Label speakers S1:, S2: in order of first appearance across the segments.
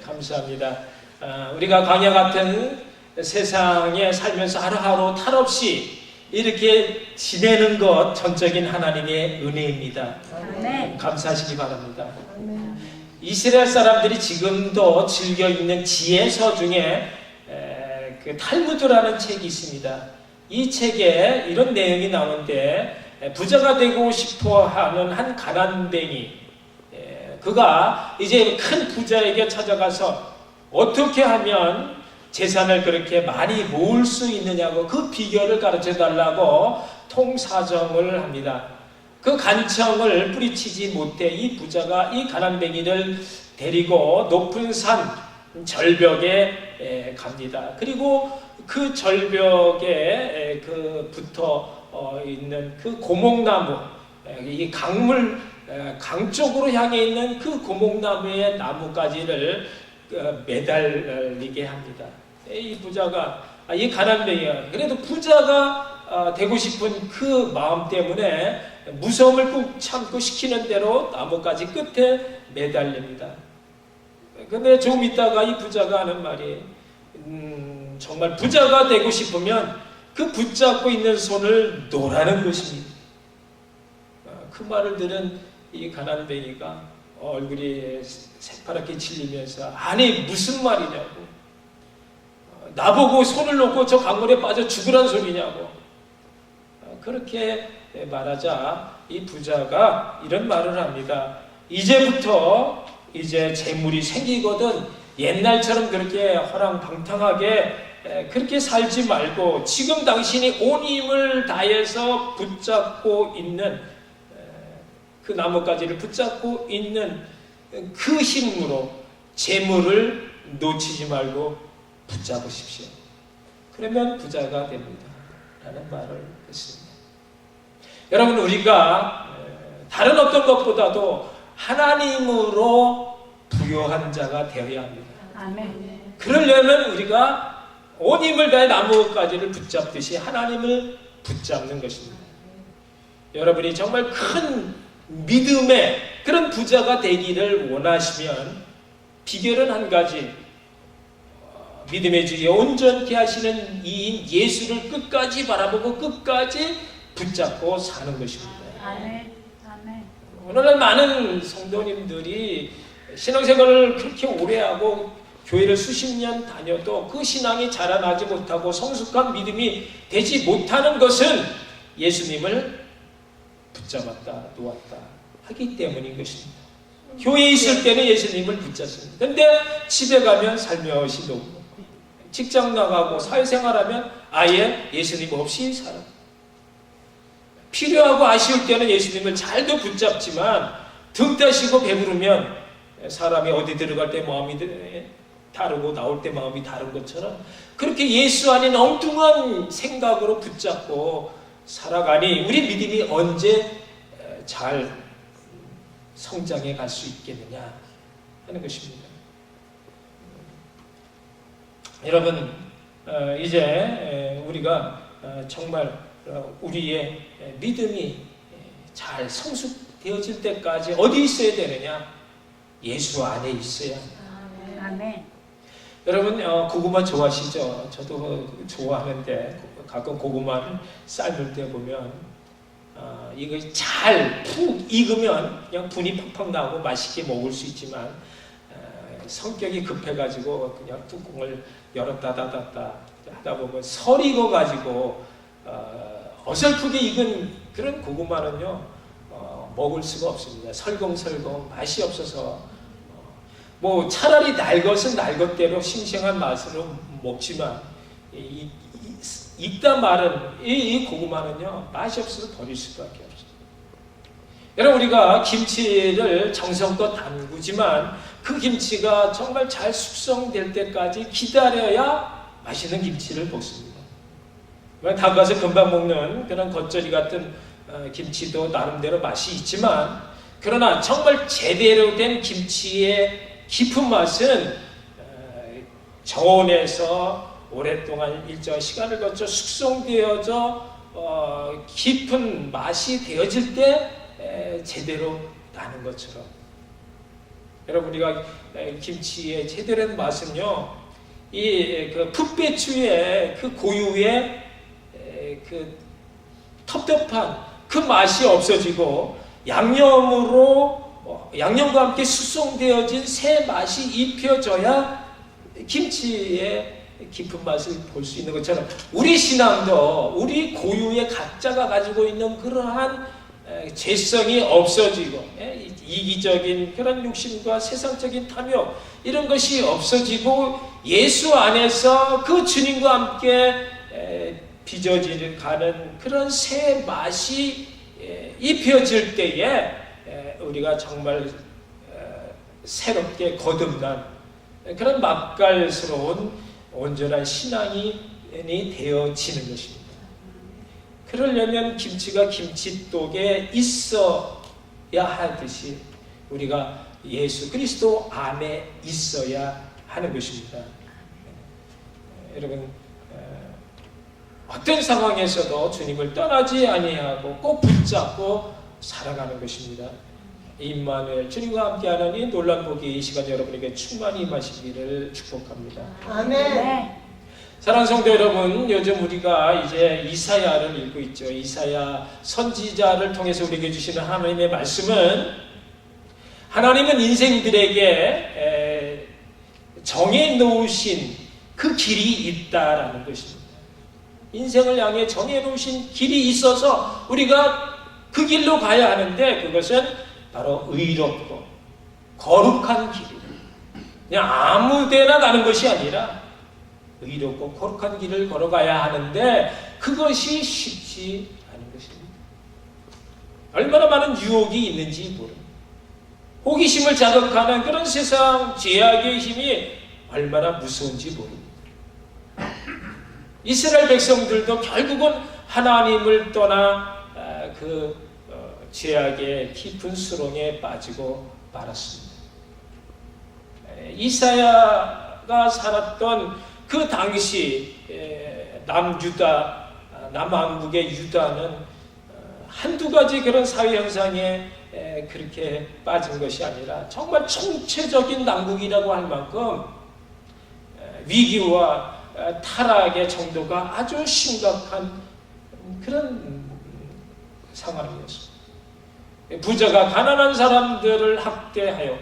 S1: 감사합니다. 우리가 광야 같은 세상에 살면서 하루하루 탈없이 이렇게 지내는 것 전적인 하나님의 은혜입니다. 감사하시기 바랍니다. 이스라엘 사람들이 지금도 즐겨 읽는 지혜서 중에 그 탈무드라는 책이 있습니다. 이 책에 이런 내용이 나오는데, 부자가 되고 싶어하는 한 가난뱅이, 그가 이제 큰 부자에게 찾아가서 어떻게 하면 재산을 그렇게 많이 모을 수 있느냐고 그 비결을 가르쳐 달라고 통사정을 합니다. 그 간청을 뿌리치지 못해 이 부자가 이 가난뱅이를 데리고 높은 산 절벽에 갑니다. 그리고 그 절벽에 붙어 있는 그 고목나무, 이 강 쪽으로 향해 있는 그 고목나무의 나뭇가지를 매달리게 합니다. 이 부자가, 이 가난뱅이가 그래도 부자가 되고 싶은 그 마음 때문에 무서움을 꾹 참고 시키는 대로 나뭇가지 끝에 매달립니다. 근데 좀 있다가 이 부자가 하는 말이, 정말 부자가 되고 싶으면 그 붙잡고 있는 손을 놓으라는 것입니다. 그 말을 들은 이 가난뱅이가 얼굴이 새파랗게 질리면서, 아니 무슨 말이냐고, 나보고 손을 놓고 저 강물에 빠져 죽으란 소리냐고 그렇게 말하자 이 부자가 이런 말을 합니다. 이제부터 이제 재물이 생기거든 옛날처럼 그렇게 허랑방탕하게 그렇게 살지 말고 지금 당신이 온 힘을 다해서 붙잡고 있는 그 나뭇가지를 붙잡고 있는 그 힘으로 재물을 놓치지 말고 붙잡으십시오. 그러면 부자가 됩니다. 라는 말을 했습니다. 여러분, 우리가 다른 어떤 것보다도 하나님으로 부요한 자가 되어야 합니다.
S2: 아멘.
S1: 그러려면 우리가 온 힘을 다해 나뭇가지를 붙잡듯이 하나님을 붙잡는 것입니다. 여러분이 정말 큰 믿음의 그런 부자가 되기를 원하시면 비결은 한 가지, 믿음의 주에 온전케 하시는 이인 예수를 끝까지 바라보고 끝까지 붙잡고 사는 것입니다.
S2: 아멘. 아멘.
S1: 오늘날 많은 성도님들이 신앙생활을 그렇게 오래 하고 교회를 수십 년 다녀도 그 신앙이 자라나지 못하고 성숙한 믿음이 되지 못하는 것은 예수님을 붙잡았다 놓았다 하기 때문인 것입니다. 교회에 있을 때는 예수님을 붙잡습니다. 그런데 집에 가면 살며시 놓고, 직장 나가고 사회생활하면 아예 예수님 없이 살아. 필요하고 아쉬울 때는 예수님을 잘도 붙잡지만 등 따시고 배부르면 사람이 어디 들어갈 때 마음이 다르고 나올 때 마음이 다른 것처럼 그렇게 예수 아닌 엉뚱한 생각으로 붙잡고 살아가니 우리 믿음이 언제 잘 성장해 갈 수 있겠느냐 하는 것입니다. 여러분, 이제 우리가 정말 우리의 믿음이 잘 성숙되어질 때까지 어디 있어야 되느냐? 예수 안에 있어야 합니다.
S2: 아멘.
S1: 여러분, 고구마 좋아하시죠? 저도 좋아하는데 가끔 고구마를 삶을 때 보면 이거 잘 푹 익으면 그냥 분이 팍팍 나고 맛있게 먹을 수 있지만 성격이 급해가지고 그냥 뚜껑을 열었다 닫았다 하다 보면 설이 익어가지고 어설프게 익은 그런 고구마는요 먹을 수가 없습니다. 설렁설렁 맛이 없어서 뭐 차라리 날 것은 날 것대로 싱싱한 맛으로 먹지만 익다 말은 이 고구마는요 맛이 없어서 버릴 수밖에 없어요. 여러분, 우리가 김치를 정성껏 담그지만 그 김치가 정말 잘 숙성될 때까지 기다려야 맛있는 김치를 먹습니다. 담가서 금방 먹는 그런 겉절이 같은 김치도 나름대로 맛이 있지만, 그러나 정말 제대로 된 김치의 깊은 맛은 저온에서 오랫동안 일정한 시간을 거쳐 숙성되어져 깊은 맛이 되어질 때 제대로 나는 것처럼, 여러분, 우리가 김치의 제대로 된 맛은요, 이 그 풋배추의 그 고유의 그 텁텁한 그 맛이 없어지고 양념과 함께 숙성되어진 새 맛이 입혀져야 김치의 깊은 맛을 볼 수 있는 것처럼 우리 신앙도 우리 고유의 각자가 가지고 있는 그러한 죄성이 없어지고 이기적인 그런 욕심과 세상적인 탐욕 이런 것이 없어지고 예수 안에서 그 주님과 함께 빚어지는 가는 그런 새 맛이 입혀질 때에 우리가 정말 새롭게 거듭난 그런 맛깔스러운 온전한 신앙이 되어지는 것입니다. 그러려면 김치가 김치독에 있어야 하듯이 우리가 예수 그리스도 안에 있어야 하는 것입니다. 여러분, 어떤 상황에서도 주님을 떠나지 아니하고 꼭 붙잡고 살아가는 것입니다. 임마누엘, 주님과 함께하는 이 놀란 복이 이 시간 여러분에게 충만히 임하시기를 축복합니다.
S3: 아멘.
S1: 사랑하는 성도 여러분, 요즘 우리가 이제 이사야를 읽고 있죠. 이사야 선지자를 통해서 우리에게 주시는 하나님의 말씀은 하나님은 인생들에게 정해 놓으신 그 길이 있다라는 것입니다. 인생을 향해 정해 놓으신 길이 있어서 우리가 그 길로 가야 하는데 그것은 바로 의롭고 거룩한 길이에요. 그냥 아무 데나 가는 것이 아니라 의롭고 거룩한 길을 걸어가야 하는데 그것이 쉽지 않은 것입니다. 얼마나 많은 유혹이 있는지 모릅니다. 호기심을 자극하는 그런 세상 죄악의 힘이 얼마나 무서운지 모릅니다. 이스라엘 백성들도 결국은 하나님을 떠나 그 죄악의 깊은 수렁에 빠지고 말았습니다. 이사야가 살았던 그 당시 남유다, 남왕국의 유다는 한두 가지 그런 사회 현상에 그렇게 빠진 것이 아니라 정말 총체적인 난국이라고 할 만큼 위기와 타락의 정도가 아주 심각한 그런 상황이었습니다. 부자가 가난한 사람들을 학대하여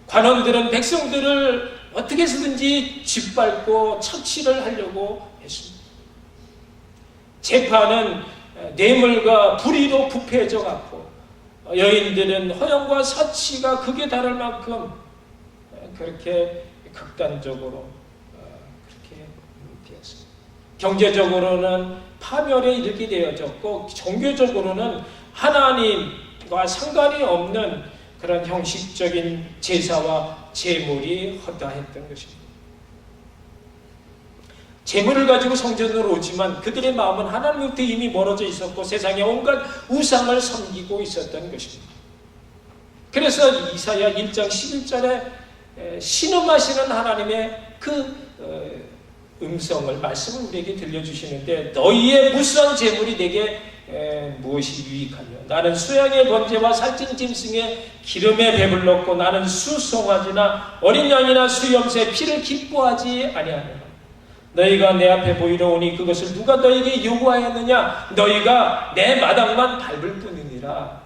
S1: 관원들은 백성들을 어떻게 해서든지 짓밟고 착취를 하려고 했습니다. 재판은 뇌물과 불의로 부패해져 갔고 여인들은 허영과 사치가 극에 달할 만큼 그렇게 극단적으로 그렇게 되었습니다. 경제적으로는 파멸에 이르게 되어졌고 종교적으로는 하나님과 상관이 없는 그런 형식적인 제사와 제물이 허다했던 것입니다. 제물을 가지고 성전으로 오지만 그들의 마음은 하나님부터 이미 멀어져 있었고 세상의 온갖 우상을 섬기고 있었던 것입니다. 그래서 이사야 1장 11절에 신음하시는 하나님의 그 음성을 말씀을 우리에게 들려주시는데 너희의 무수한 제물이 내게 무엇이 유익하며 나는 수양의 번제와 살찐 짐승의 기름에 배불렀고 나는 수송아지나 어린 양이나 수염새 피를 기뻐하지 아니하노라. 너희가 내 앞에 보이러 오니 그것을 누가 너희에게 요구하였느냐? 너희가 내 마당만 밟을 뿐이니라.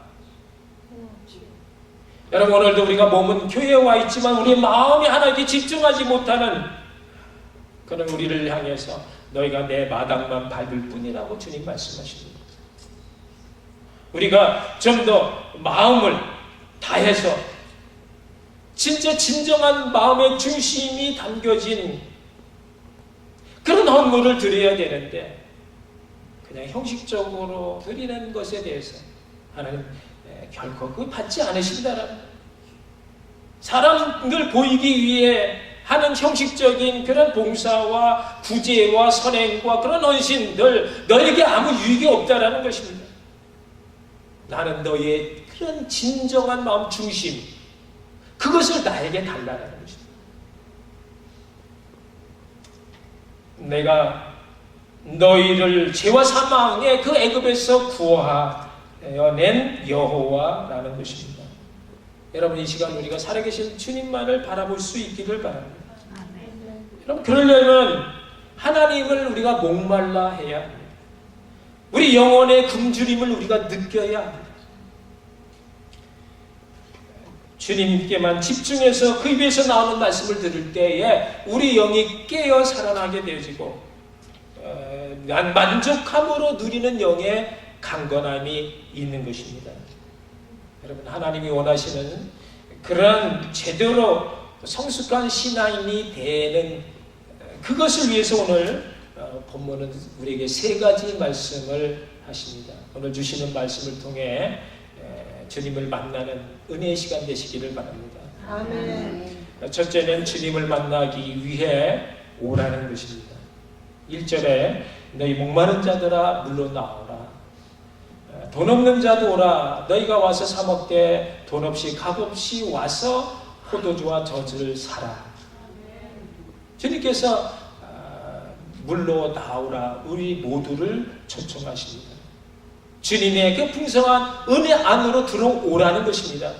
S1: 여러분, 오늘도 우리가 몸은 교회에 와 있지만 우리의 마음이 하나님께 집중하지 못하는 그런 우리를 향해서 너희가 내 마당만 밟을 뿐이라고 주님 말씀하십니다. 우리가 좀 더 마음을 다해서 진짜 진정한 마음의 중심이 담겨진 그런 헌물을 드려야 되는데 그냥 형식적으로 드리는 것에 대해서 하나님 결코 그 받지 않으신다라는 사람들 보이기 위해 하는 형식적인 그런 봉사와 구제와 선행과 그런 헌신들 너에게 아무 유익이 없다라는 것입니다. 나는 너의 그런 진정한 마음 중심 그것을 나에게 달라는 것입니다. 내가 너희를 죄와 사망의 그 애굽에서 구하여 낸 여호와라는 것입니다. 여러분 이 시간 우리가 살아계신 주님만을 바라볼 수 있기를 바랍니다.
S2: 아멘.
S1: 여러분 그러려면 하나님을 우리가 목말라 해야 합니다. 우리 영혼의 굶주림을 우리가 느껴야 합니다. 주님께만 집중해서 그 입에서 나오는 말씀을 들을 때에 우리 영이 깨어 살아나게 되어지고 만족함으로 누리는 영의 강건함이 있는 것입니다. 여러분 하나님이 원하시는 그런 제대로 성숙한 신앙인이 되는 그것을 위해서 오늘 본문은 우리에게 세 가지 말씀을 하십니다. 오늘 주시는 말씀을 통해 주님을 만나는 은혜의 시간 되시기를 바랍니다.
S3: 아멘.
S1: 첫째는 주님을 만나기 위해 오라는 것입니다. 1절에 너희 목마른 자들아 물로 나오라. 돈 없는 자도 오라. 너희가 와서 사 먹되 돈 없이 값 없이 와서 포도주와 젖을 사라. 주님께서 물로 나오라 우리 모두를 초청하십니다. 주님의 그 풍성한 은혜 안으로 들어오라는 것입니다.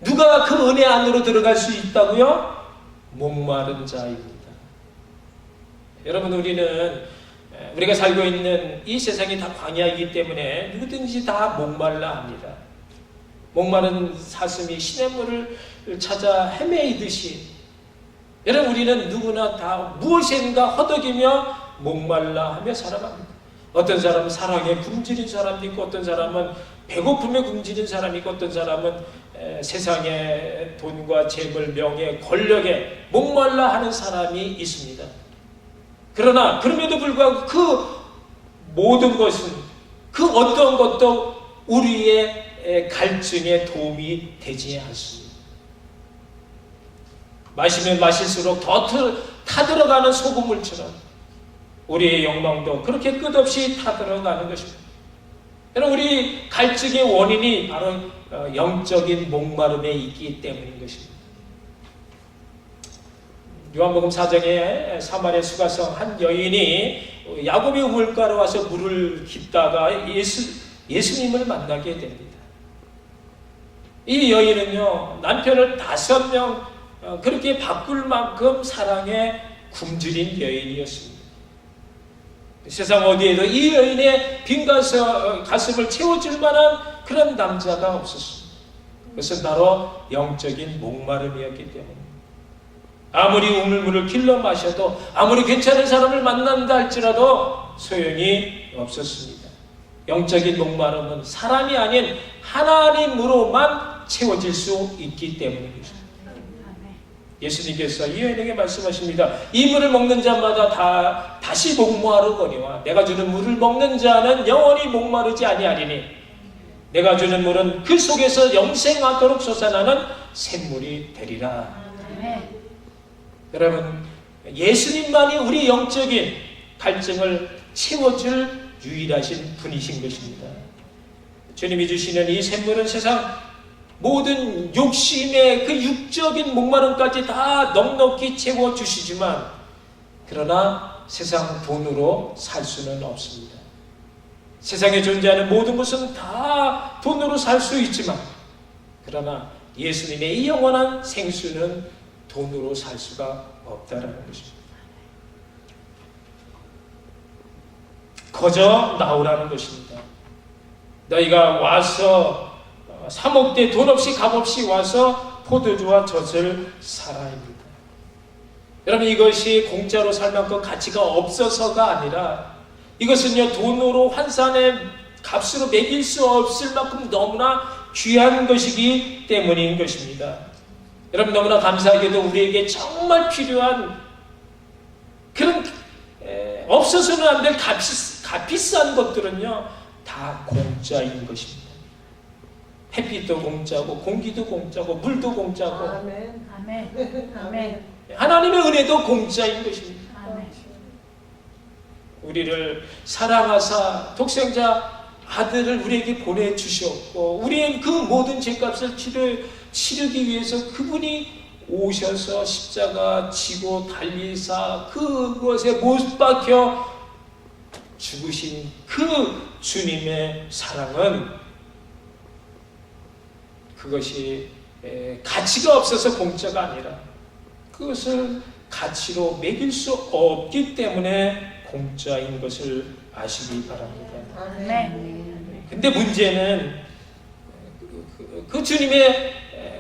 S1: 누가 그 은혜 안으로 들어갈 수 있다고요? 목마른 자입니다. 여러분 우리가 살고 있는 이 세상이 다 광야이기 때문에 누구든지 다 목말라 합니다. 목마른 사슴이 시냇물을 찾아 헤매이듯이 여러분 우리는 누구나 다 무엇인가 허덕이며 목말라 하며 살아갑니다. 어떤 사람은 사랑에 굶주린 사람도 있고 어떤 사람은 배고픔에 굶주린 사람이 있고 어떤 사람은 세상의 돈과 재물, 명예, 권력에 목말라 하는 사람이 있습니다. 그러나 그럼에도 불구하고 그 모든 것은 그 어떤 것도 우리의 갈증에 도움이 되지 않습니다. 마시면 마실수록 더 타들어가는 소금물처럼 우리의 욕망도 그렇게 끝없이 타들어가는 것입니다. 여러분 우리 갈증의 원인이 바로 영적인 목마름에 있기 때문인 것입니다. 요한복음 4장에 사마리아 수가성 한 여인이 야곱의 우물가로 와서 물을 깃다가 예수님을 만나게 됩니다. 이 여인은요 남편을 5명 그렇게 바꿀 만큼 사랑에 굶주린 여인이었습니다. 세상 어디에도 이 여인의 빈 가슴을 채워줄 만한 그런 남자가 없었습니다. 그것은 바로 영적인 목마름이었기 때문입니다. 아무리 우물물을 길러 마셔도 아무리 괜찮은 사람을 만난다 할지라도 소용이 없었습니다. 영적인 목마름은 사람이 아닌 하나님으로만 채워질 수 있기 때문입니다. 예수님께서 이 여인에게 말씀하십니다. 이 물을 먹는 자마다 다시 목마르거니와 내가 주는 물을 먹는 자는 영원히 목마르지 아니하리니 내가 주는 물은 그 속에서 영생하도록 솟아나는 샘물이 되리라. 여러분 예수님만이 우리 영적인 갈증을 채워줄 유일하신 분이신 것입니다. 주님이 주시는 이 샘물은 세상 모든 욕심의 그 육적인 목마름까지 다 넉넉히 채워주시지만 그러나 세상 돈으로 살 수는 없습니다. 세상에 존재하는 모든 것은 다 돈으로 살 수 있지만 그러나 예수님의 이 영원한 생수는 돈으로 살 수가 없다는 것입니다. 거저 나오라는 것입니다. 너희가 와서 사 먹되 돈 없이 값 없이 와서 포도주와 젖을 사라입니다. 여러분 이것이 공짜로 살 만큼 가치가 없어서가 아니라 이것은요 돈으로 환산의 값으로 매길 수 없을 만큼 너무나 귀한 것이기 때문인 것입니다. 여러분 너무나 감사하게도 우리에게 정말 필요한 그런 없어서는 안 될 값비싼 것들은요 다 공짜인 것입니다. 햇빛도 공짜고 공기도 공짜고 물도 공짜고
S3: 아멘.
S2: 아멘. 아멘.
S1: 하나님의 은혜도 공짜인 것입니다.
S2: 아멘.
S1: 우리를 사랑하사 독생자 아들을 우리에게 보내주셨고 우리의 그 모든 죄값을 치르기 위해서 그분이 오셔서 십자가 지고 달리사 그것에 못 박혀 죽으신 그 주님의 사랑은 그것이 가치가 없어서 공짜가 아니라 그것을 가치로 매길 수 없기 때문에 공짜인 것을 아시기 바랍니다.
S2: 아멘.
S1: 근데 문제는 그 주님의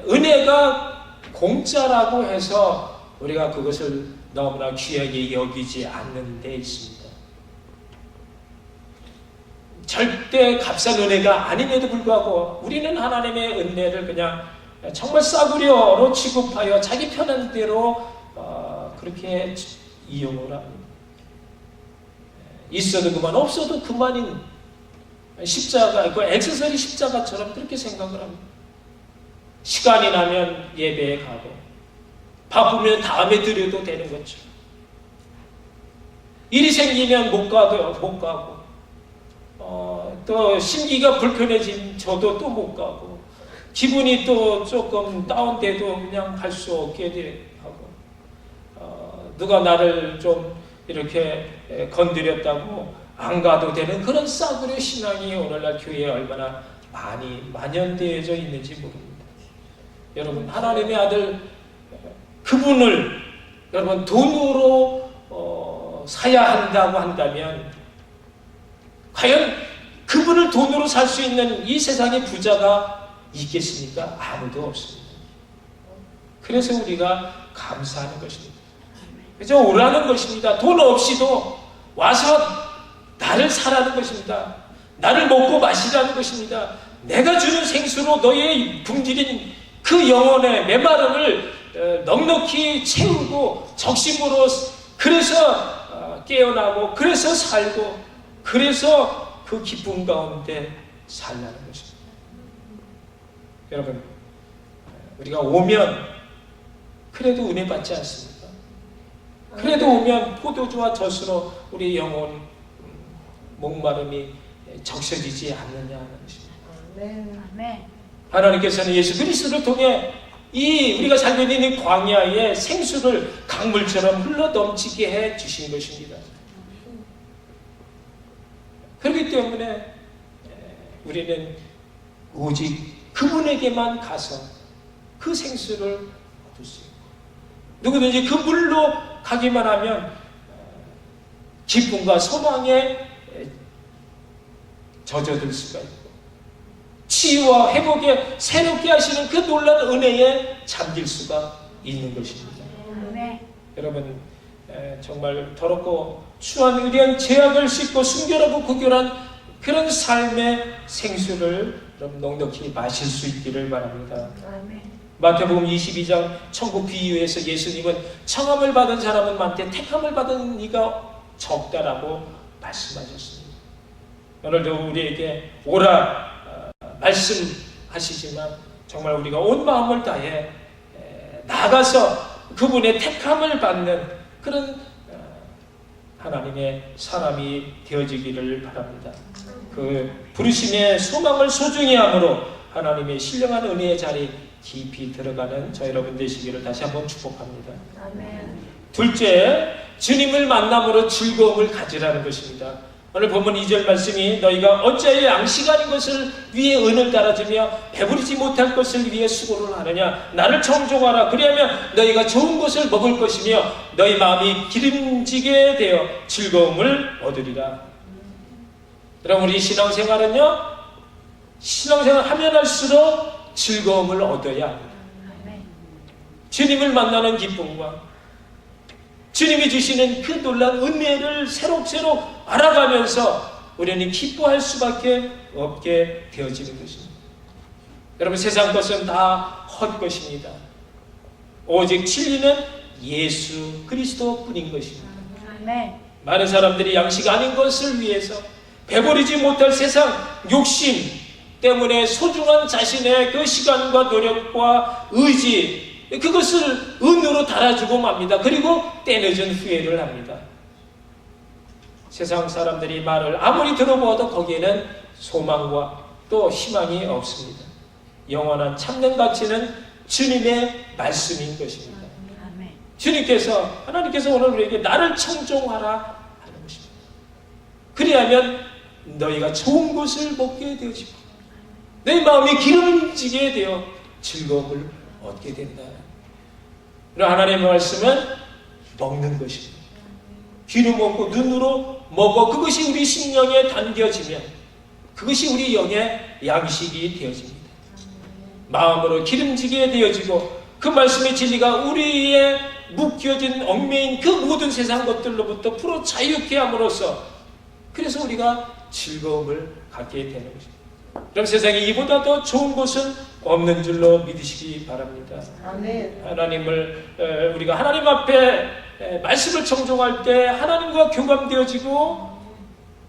S1: 은혜가 공짜라고 해서 우리가 그것을 너무나 귀하게 여기지 않는 데 있습니다. 절대 값싼 은혜가 아님에도 불구하고 우리는 하나님의 은혜를 그냥 정말 싸구려로 취급하여 자기 편한 대로 그렇게 이용을 합니다. 있어도 그만 없어도 그만인 십자가, 그 액세서리 십자가처럼 그렇게 생각을 합니다. 시간이 나면 예배에 가고 바쁘면 다음에 드려도 되는 거죠. 일이 생기면 못 가고 또 심기가 불편해진 저도 또 못 가고 기분이 또 조금 다운돼도 그냥 갈 수 없게 하고 누가 나를 좀 이렇게 건드렸다고 안 가도 되는 그런 싸구려 신앙이 오늘날 교회에 얼마나 많이 만연되어져 있는지 모릅니다. 여러분, 하나님의 아들 그분을 여러분 돈으로 사야 한다고 한다면 과연 그분을 돈으로 살 수 있는 이 세상에 부자가 있겠습니까? 아무도 없습니다. 그래서 우리가 감사하는 것입니다. 그저 오라는 것입니다. 돈 없이도 와서 나를 사라는 것입니다. 나를 먹고 마시라는 것입니다. 내가 주는 생수로 너의 굶주린 그 영혼의 메마름을 넉넉히 채우고 적심으로 그래서 깨어나고 그래서 살고 그래서 그 기쁨 가운데 살라는 것입니다. 여러분, 우리가 오면 그래도 은혜 받지 않습니까? 그래도 오면 포도주와 젖으로 우리 영혼 목마름이 적셔지지 않느냐 하는 것입니다.
S2: 아멘.
S1: 하나님께서는 예수 그리스도를 통해 이 우리가 살고 있는 광야의 생수를 강물처럼 흘러 넘치게 해 주신 것입니다. 그렇기 때문에 우리는 오직 그분에게만 가서 그 생수를 얻을 수 있고 누구든지 그 물로 가기만 하면 기쁨과 소망에 젖어들 수가 있고 치유와 회복에 새롭게 하시는 그 놀라운 은혜에 잠길 수가 있는 것입니다.
S2: 네.
S1: 여러분, 정말 더럽고 추한 의리한 죄악을 씻고 순결하고 구결한 그런 삶의 생수를 여러분 넉넉히 마실 수 있기를 바랍니다.
S2: 아멘.
S1: 마태복음 22장 천국 비유에서 예수님은 청함을 받은 사람은 많되 택함을 받은 이가 적다라고 말씀하셨습니다. 오늘도 우리에게 오라 말씀하시지만 정말 우리가 온 마음을 다해 나가서 그분의 택함을 받는 그런 하나님의 사람이 되어지기를 바랍니다. 그 부르심의 소망을 소중히 함으로 하나님의 신령한 은혜의 자리 깊이 들어가는 저 여러분 되시기를 다시 한번 축복합니다.
S2: 아멘.
S1: 둘째, 주님을 만남으로 즐거움을 가지라는 것입니다. 오늘 본문 2절 말씀이 너희가 어찌하여 양식 아닌 것을 위해 은을 따라주며 배부르지 못할 것을 위해 수고를 하느냐. 나를 청종하라. 그리하면 너희가 좋은 것을 먹을 것이며 너희 마음이 기름지게 되어 즐거움을 얻으리라. 여러분, 우리 신앙생활은요, 신앙생활 하면 할수록 즐거움을 얻어야 합니다. 주님을 만나는 기쁨과 주님이 주시는 그 놀라운 은혜를 새록새록 알아가면서 우리는 기뻐할 수밖에 없게 되어지는 것입니다. 여러분, 세상 것은 다 헛것입니다. 오직 진리는 예수 그리스도뿐인 것입니다. 많은 사람들이 양식 아닌 것을 위해서 배부르지 못할 세상 욕심 때문에 소중한 자신의 그 시간과 노력과 의지 그것을 은으로 달아주고 맙니다. 그리고 때늦은 후회를 합니다. 세상 사람들이 말을 아무리 들어보아도 거기에는 소망과 또 희망이 없습니다. 영원한 참된 가치는 주님의 말씀인 것입니다. 주님께서, 하나님께서 오늘 우리에게 나를 청종하라 하는 것입니다. 그리하면 너희가 좋은 것을 먹게 되어지고 너희 마음이 기름지게 되어 즐거움을 얻게 된다. 하나님의 말씀은 먹는 것입니다. 귀로 먹고 눈으로 먹어 그것이 우리 심령에 담겨지면 그것이 우리 영의 양식이 되어집니다. 마음으로 기름지게 되어지고 그 말씀의 진리가 우리의 묶여진 얽매인 그 모든 세상 것들로부터 풀어 자유케 함으로써 그래서 우리가 즐거움을 갖게 되는 것입니다. 그럼 세상에 이보다 더 좋은 것은 없는 줄로 믿으시기 바랍니다.
S3: 아멘.
S1: 하나님을 우리가 하나님 앞에 말씀을 청종할 때 하나님과 교감되어지고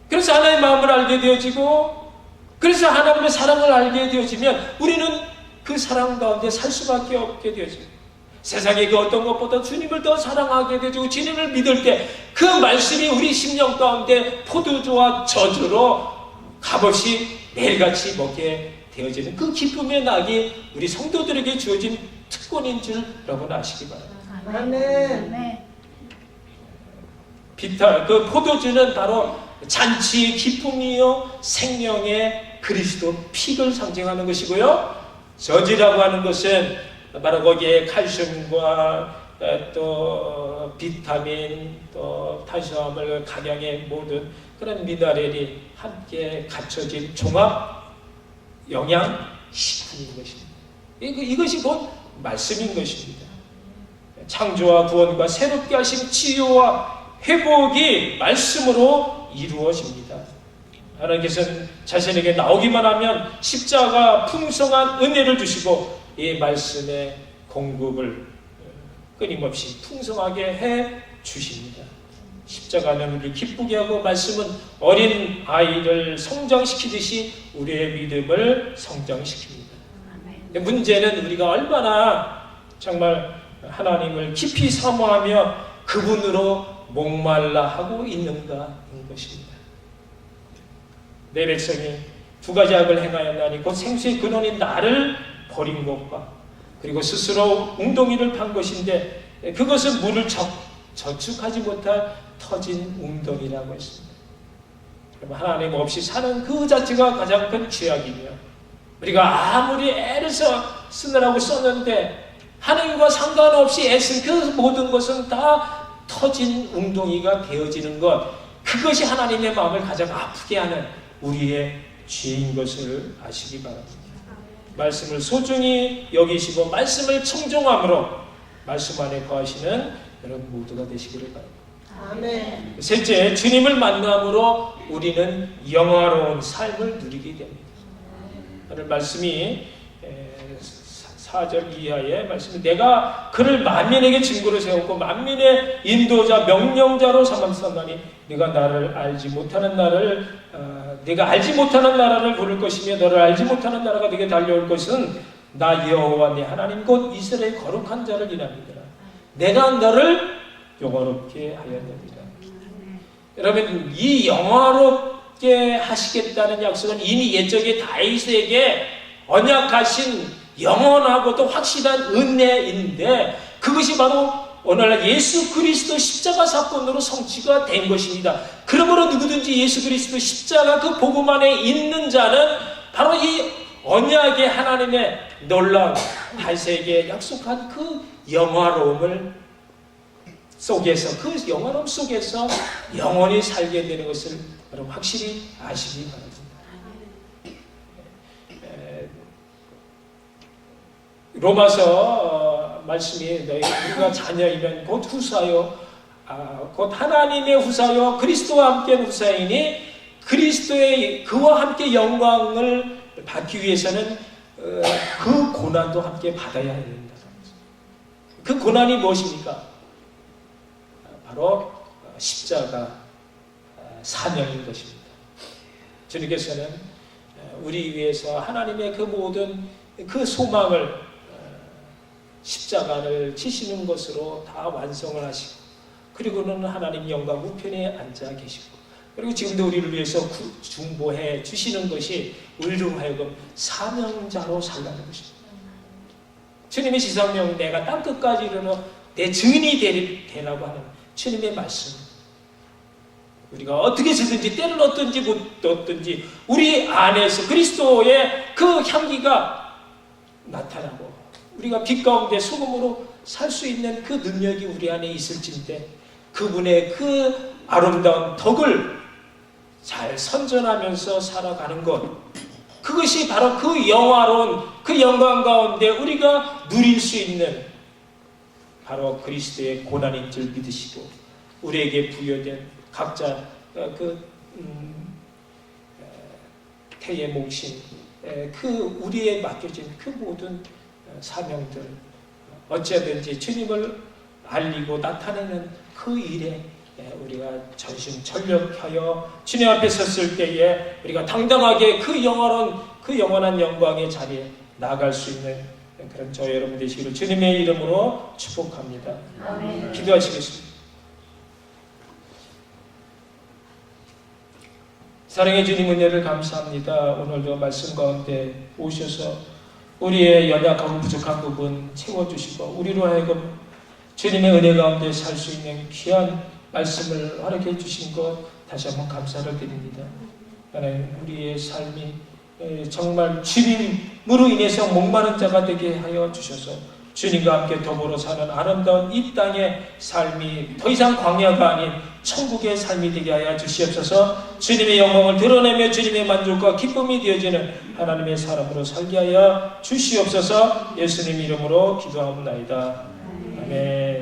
S1: 그래서 하나님의 마음을 알게 되어지고 그래서 하나님의 사랑을 알게 되어지면 우리는 그 사랑 가운데 살 수밖에 없게 되어집니다. 세상의 그 어떤 것보다 주님을 더 사랑하게 되어지고 주님을 믿을 때 그 말씀이 우리 심령 가운데 포도주와 저주로 값없이 매일같이 먹게 되어지는 그 기쁨의 낙이 우리 성도들에게 주어진 특권인 줄 여러분 아시기 바랍니다.
S3: 아멘.
S1: 그 포도주는 바로 잔치의 기쁨이요 생명의 그리스도 피를 상징하는 것이고요. 저지라고 하는 것은 바로 거기에 칼슘과 또 비타민 또 탄수화물 각양의 모든 그런 미네랄이 함께 갖춰진 종합 영양식품인 것입니다. 이것이 곧 말씀인 것입니다. 창조와 구원과 새롭게 하신 치유와 회복이 말씀으로 이루어집니다. 하나님께서는 자신에게 나오기만 하면 십자가 풍성한 은혜를 주시고 이 말씀의 공급을 끊임없이 풍성하게 해 주십니다. 십자가는 우리를 기쁘게 하고 말씀은 어린 아이를 성장시키듯이 우리의 믿음을 성장시킵니다. 문제는 우리가 얼마나 정말 하나님을 깊이 사모하며 그분으로 목말라 하고 있는가인 것입니다. 내 백성이 두 가지 악을 행하였나니 곧 생수의 근원인 나를 버린 것과 그리고 스스로 웅덩이를 판 것인데 그것은 물을 저축하지 못할 터진 웅덩이라고 했습니다. 그럼 하나님 없이 사는 그 자체가 가장 큰 죄악이며 우리가 아무리 애를 쓰느라고 썼는데 하나님과 상관없이 애쓴 그 모든 것은 다 터진 웅덩이가 되어지는 것 그것이 하나님의 마음을 가장 아프게 하는 우리의 죄인 것을 아시기 바랍니다. 말씀을 소중히 여기시고 말씀을 청종함으로 말씀 안에 거하시는 여러분 모두가 되시기를 바랍니다.
S3: 아멘.
S1: 셋째, 주님을 만남으로 우리는 영화로운 삶을 누리게 됩니다. 오늘 말씀이 4절 이하의 말씀은 내가 그를 만민에게 증거로 세웠고 만민의 인도자 명령자로 삼았사나니 네가 알지 못하는 나라를 부를 것이며 너를 알지 못하는 나라가 네게 달려올 것은 나 여호와 네 하나님 곧 이스라엘 거룩한 자를 이랍니다. 내가 너를 영화롭게 하였느니라. 여러분 이 영화롭게 하시겠다는 약속은 이미 옛적에 다윗에게 언약하신 영원하고 또 확실한 은혜인데 그것이 바로 오늘날 예수 그리스도 십자가 사건으로 성취가 된 것입니다. 그러므로 누구든지 예수 그리스도 십자가 그 복음 안에 있는 자는 바로 이 언약의 하나님의 놀라운 다윗에게 약속한 그 영화로움을 속에서 그 영화로움 속에서 영원히 살게 되는 것을 여러분 확실히 아시기 바랍니다. 로마서 말씀이 우리가 자녀이면 곧 후사요 곧 하나님의 후사요 그리스도와 함께 후사이니 그리스도의 그와 함께 영광을 받기 위해서는 그 고난도 함께 받아야 된다. 그 고난이 무엇입니까? 바로 십자가 사명인 것입니다. 주님께서는 우리 위해서 하나님의 그 모든 그 소망을 십자가를 지시는 것으로 다 완성을 하시고 그리고는 하나님 영광 우편에 앉아 계시고 그리고 지금도 우리를 위해서 중보해 주시는 것이 우리로 하여금 사명자로 살라는 것입니다. 주님의 지상명 내가 땅끝까지 이르러 내 증인이 되라고 하는 주님의 말씀 우리가 어떻게 쓰든지 때를 얻든지 못 얻든지 우리 안에서 그리스도의 그 향기가 나타나고 우리가 빛 가운데 소금으로 살 수 있는 그 능력이 우리 안에 있을진데 그분의 그 아름다운 덕을 잘 선전하면서 살아가는 것, 그것이 바로 그 영화로운 그 영광 가운데 우리가 누릴 수 있는 바로 그리스도의 고난인 줄 믿으시고 우리에게 부여된 각자 태의 몫인 그 우리에 맡겨진 그 모든 사명들, 어찌하든지 주님을 알리고 나타내는 그 일에 우리가 전심전력하여 주님 앞에 섰을 때에 우리가 당당하게 그 영원한 영광의 자리에 나아갈 수 있는 그런 저 여러분 되시기를 주님의 이름으로 축복합니다.
S2: 아멘.
S1: 기도하시겠습니다. 사랑의 주님 은혜를 감사합니다. 오늘도 말씀 가운데 오셔서 우리의 연약하고 부족한 부분 채워주시고 우리로 하여금 주님의 은혜 가운데 살 수 있는 귀한 말씀을 허락해 주신 것 다시 한번 감사를 드립니다. 하나님, 우리의 삶이 정말 주님으로 인해서 목마른 자가 되게 하여 주셔서 주님과 함께 더불어 사는 아름다운 이 땅의 삶이 더 이상 광야가 아닌 천국의 삶이 되게 하여 주시옵소서. 주님의 영광을 드러내며 주님의 만족과 기쁨이 되어지는 하나님의 사람으로 살게 하여 주시옵소서. 예수님 이름으로 기도하옵나이다. 아멘.